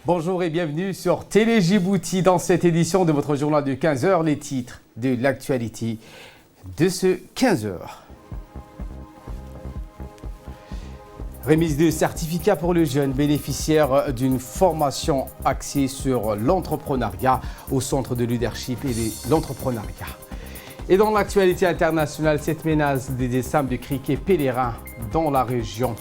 Bonjour et bienvenue sur Télé Djibouti dans cette édition de votre journal de 15h, les titres de l'actualité de ce 15h. Remise de certificat pour le jeune bénéficiaire d'une formation axée sur l'entrepreneuriat au centre de leadership et de l'entrepreneuriat. Et dans l'actualité internationale, cette menace des décembre de criquets pèlerins dans la région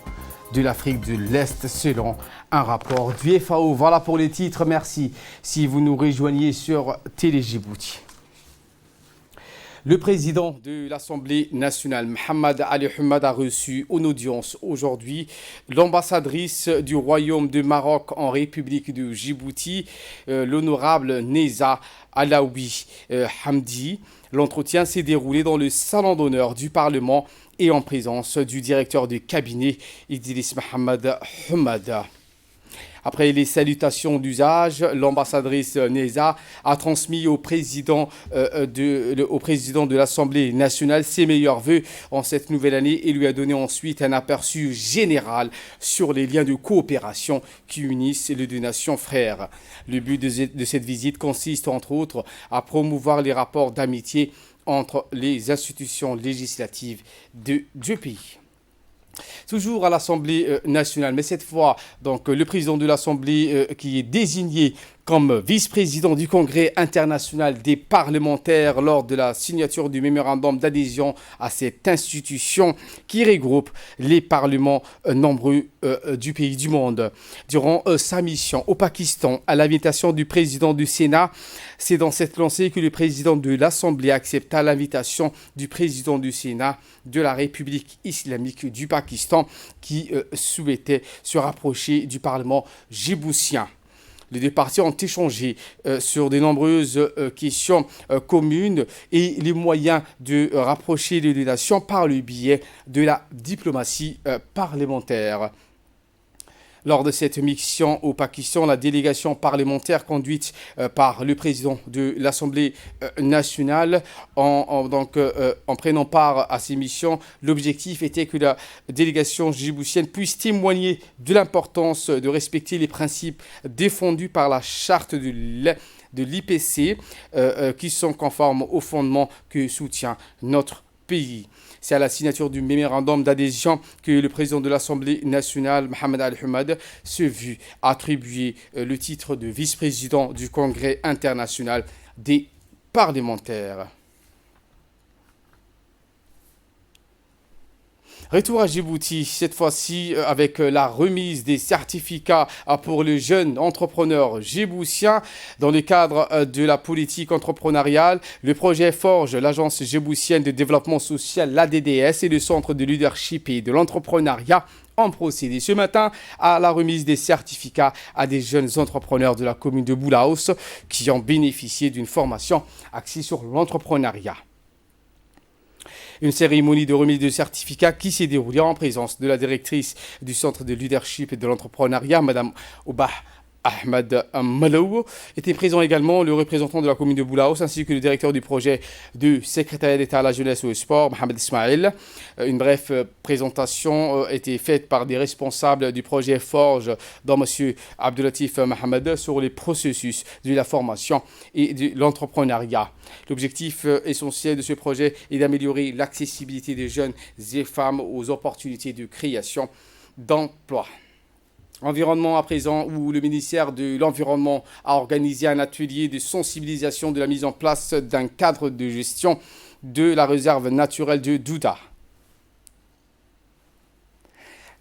de l'Afrique de l'Est selon un rapport du FAO. Voilà pour les titres, merci si vous nous rejoignez sur Télé Djibouti. Le président de l'Assemblée nationale, Mohamed Ali Hamad, a reçu en audience aujourd'hui l'ambassadrice du Royaume de Maroc en République de Djibouti, l'honorable Neza Alaoui Hamdi. L'entretien s'est déroulé dans le salon d'honneur du Parlement et en présence du directeur du cabinet, Idriss Mohamed Hamad. Après les salutations d'usage, l'ambassadrice Neza a transmis au président de l'Assemblée nationale ses meilleurs vœux en cette nouvelle année et lui a donné ensuite un aperçu général sur les liens de coopération qui unissent les deux nations frères. Le but de cette visite consiste entre autres à promouvoir les rapports d'amitié entre les institutions législatives de deux pays. Toujours à l'Assemblée nationale, mais cette fois, donc, le président de l'Assemblée qui est désigné comme vice-président du Congrès international des parlementaires lors de la signature du mémorandum d'adhésion à cette institution qui regroupe les parlements nombreux du pays du monde. Durant sa mission au Pakistan, à l'invitation du président du Sénat, c'est dans cette lancée que le président de l'Assemblée accepta l'invitation du président du Sénat de la République islamique du Pakistan qui souhaitait se rapprocher du Parlement djiboutien. Les deux parties ont échangé sur de nombreuses questions communes et les moyens de rapprocher les deux nations par le biais de la diplomatie parlementaire. Lors de cette mission au Pakistan, la délégation parlementaire conduite par le président de l'Assemblée nationale, en prenant part à ces missions, l'objectif était que la délégation djiboutienne puisse témoigner de l'importance de respecter les principes défendus par la charte de l'IPC qui sont conformes aux fondements que soutient notre pays. C'est à la signature du mémorandum d'adhésion que le président de l'Assemblée nationale, Mohamed Ali Hamad, se vit attribuer le titre de vice-président du Congrès international des parlementaires. Retour à Djibouti, cette fois-ci avec la remise des certificats pour les jeunes entrepreneurs djiboutiens. Dans le cadre de la politique entrepreneuriale, le projet Forge, l'agence djiboutienne de développement social, l'ADDS, et le centre de leadership et de l'entrepreneuriat ont procédé ce matin à la remise des certificats à des jeunes entrepreneurs de la commune de Boulaos qui ont bénéficié d'une formation axée sur l'entrepreneuriat. Une cérémonie de remise de certificats qui s'est déroulée en présence de la directrice du Centre de leadership et de l'entrepreneuriat, Mme Oubah Ahmed Malou. Était présent également le représentant de la commune de Boulaos ainsi que le directeur du projet du secrétariat d'État à la jeunesse et au sport, Mohamed Ismail. Une brève présentation a été faite par des responsables du projet Forge, dont M. Abdelatif Mohamed, sur les processus de la formation et de l'entrepreneuriat. L'objectif essentiel de ce projet est d'améliorer l'accessibilité des jeunes et femmes aux opportunités de création d'emplois. Environnement à présent, où le ministère de l'Environnement a organisé un atelier de sensibilisation de la mise en place d'un cadre de gestion de la réserve naturelle de Douda.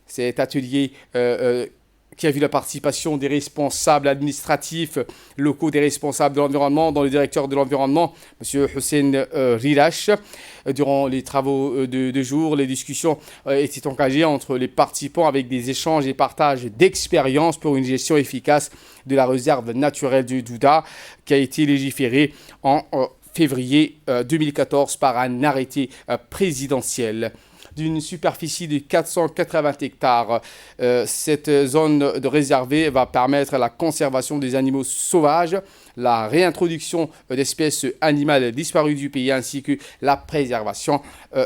Cet atelier qui a vu la participation des responsables administratifs locaux, des responsables de l'environnement, dont le directeur de l'environnement, M. Hussein Rilash. Durant les travaux de jour, les discussions étaient engagées entre les participants avec des échanges et partages d'expériences pour une gestion efficace de la réserve naturelle du Douda, qui a été légiférée en février 2014 par un arrêté présidentiel. D'une superficie de 480 hectares. Cette zone de réservée va permettre la conservation des animaux sauvages, la réintroduction d'espèces animales disparues du pays ainsi que la préservation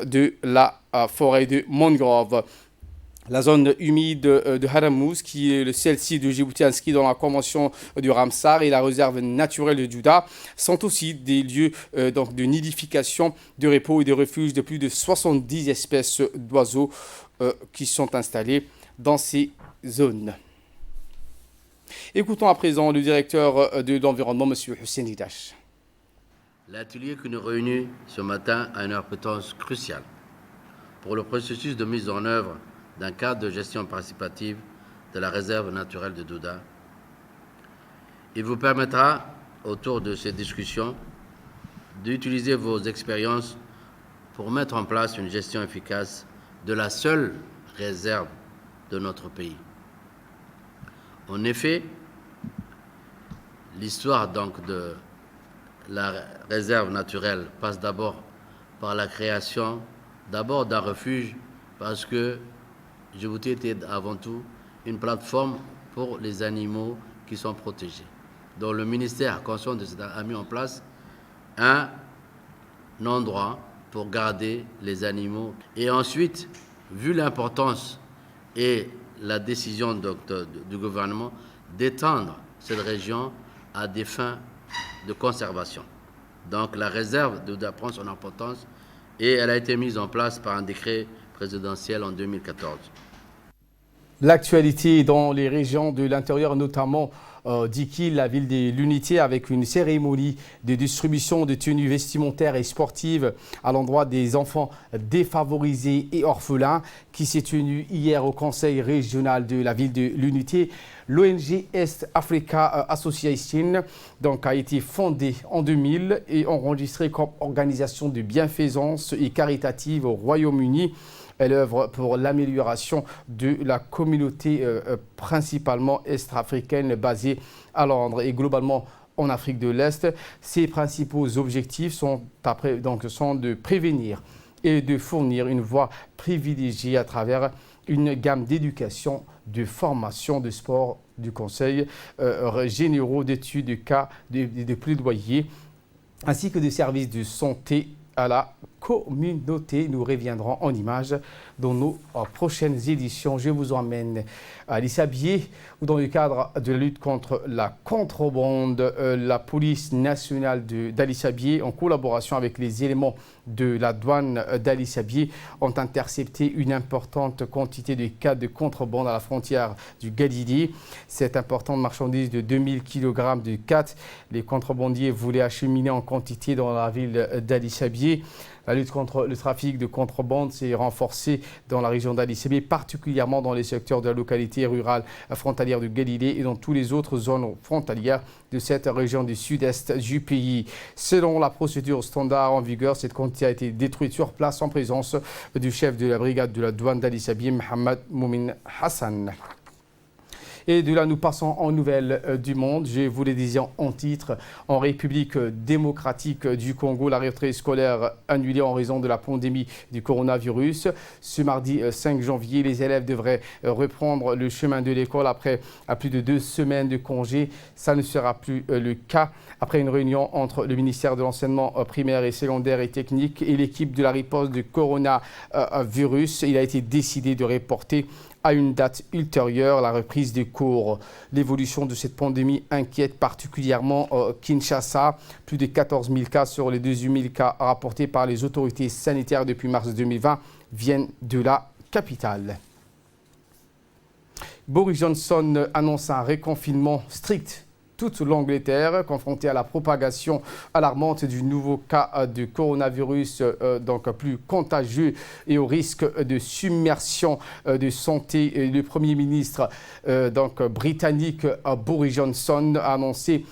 de la forêt de mangrove. La zone humide de Haramouz, qui est celle-ci de Djibouti inscrit dans la convention du Ramsar, et la réserve naturelle de Djouda sont aussi des lieux donc de nidification, de repos et de refuge de plus de 70 espèces d'oiseaux qui sont installés dans ces zones. Écoutons à présent le directeur de l'environnement, M. Hussein Hidash. L'atelier qui nous réunit ce matin a une importance cruciale pour le processus de mise en œuvre d'un cadre de gestion participative de la réserve naturelle de Djouda. Il vous permettra, autour de ces discussions, d'utiliser vos expériences pour mettre en place une gestion efficace de la seule réserve de notre pays. En effet, l'histoire donc de la réserve naturelle passe d'abord par la création d'un refuge, parce que Djibouti était avant tout une plateforme pour les animaux qui sont protégés. Donc le ministère, conscient de cela, a mis en place un endroit pour garder les animaux. Et ensuite, vu l'importance et la décision du gouvernement d'étendre cette région à des fins de conservation. Donc la réserve prend son importance et elle a été mise en place par un décret présidentiel en 2014. L'actualité dans les régions de l'intérieur, notamment d'Ikil, la ville de l'Unité, avec une cérémonie de distribution de tenues vestimentaires et sportives à l'endroit des enfants défavorisés et orphelins qui s'est tenue hier au conseil régional de la ville de l'Unité. L'ONG East Africa Association donc, a été fondée en 2000 et enregistrée comme organisation de bienfaisance et caritative au Royaume-Uni. Elle œuvre pour l'amélioration de la communauté principalement est-africaine basée à Londres et globalement en Afrique de l'Est. Ses principaux objectifs sont de prévenir et de fournir une voie privilégiée à travers une gamme d'éducation, de formation, de sport, du conseil généraux, d'études de cas, de plaidoyer, ainsi que des services de santé à la communauté. Nous reviendrons en images dans nos prochaines éditions. Je vous emmène à Lissabié, où dans le cadre de la lutte contre la contrebande, la police nationale d'Alissabié, en collaboration avec les éléments de la douane d'Alissabié, ont intercepté une importante quantité de cas de contrebande à la frontière du Galilée. Cette importante marchandise de 2000 kg de cat, les contrebandiers voulaient acheminer en quantité dans la ville d'Alissabié. La lutte contre le trafic de contrebande s'est renforcée dans la région d'Alissabié, particulièrement dans les secteurs de la localité rurale frontalière du Galilée et dans toutes les autres zones frontalières de cette région du sud-est du pays. Selon la procédure standard en vigueur, cette quantité a été détruite sur place en présence du chef de la brigade de la douane d'Alissabié, Mohamed Moumin Hassan. Et de là, nous passons en nouvelles du monde. Je vous le disais en titre, en République démocratique du Congo, la rentrée scolaire annulée en raison de la pandémie du coronavirus. Ce mardi 5 janvier, les élèves devraient reprendre le chemin de l'école après plus de 2 semaines de congé. Ça ne sera plus le cas. Après une réunion entre le ministère de l'enseignement primaire et secondaire et technique et l'équipe de la riposte du coronavirus, il a été décidé de reporter à une date ultérieure la reprise des cours. L'évolution de cette pandémie inquiète particulièrement Kinshasa. Plus de 14 000 cas sur les 18 000 cas rapportés par les autorités sanitaires depuis mars 2020 viennent de la capitale. Boris Johnson annonce un reconfinement strict. Toute l'Angleterre, confrontée à la propagation alarmante du nouveau cas de coronavirus, donc plus contagieux et au risque de submersion de santé. Le Premier ministre britannique Boris Johnson a annoncé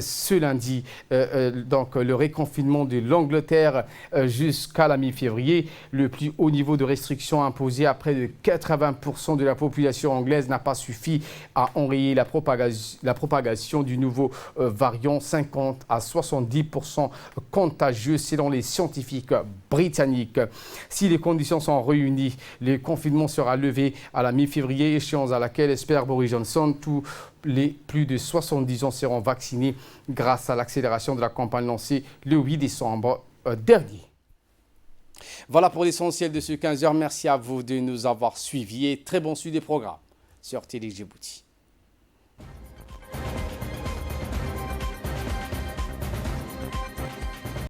ce lundi le reconfinement de l'Angleterre jusqu'à la mi-février. Le plus haut niveau de restriction imposé à près de 80% de la population anglaise n'a pas suffi à enrayer la propagation du nouveau variant, 50 à 70% contagieux selon les scientifiques britanniques. Si les conditions sont réunies, le confinement sera levé à la mi-février, échéance à laquelle espère Boris Johnson tous les plus de 70 ans seront vaccinés grâce à l'accélération de la campagne lancée le 8 décembre dernier. Voilà pour l'essentiel de ce 15h. Merci à vous de nous avoir suivis et très bon suivi des programmes sur Télé Djibouti.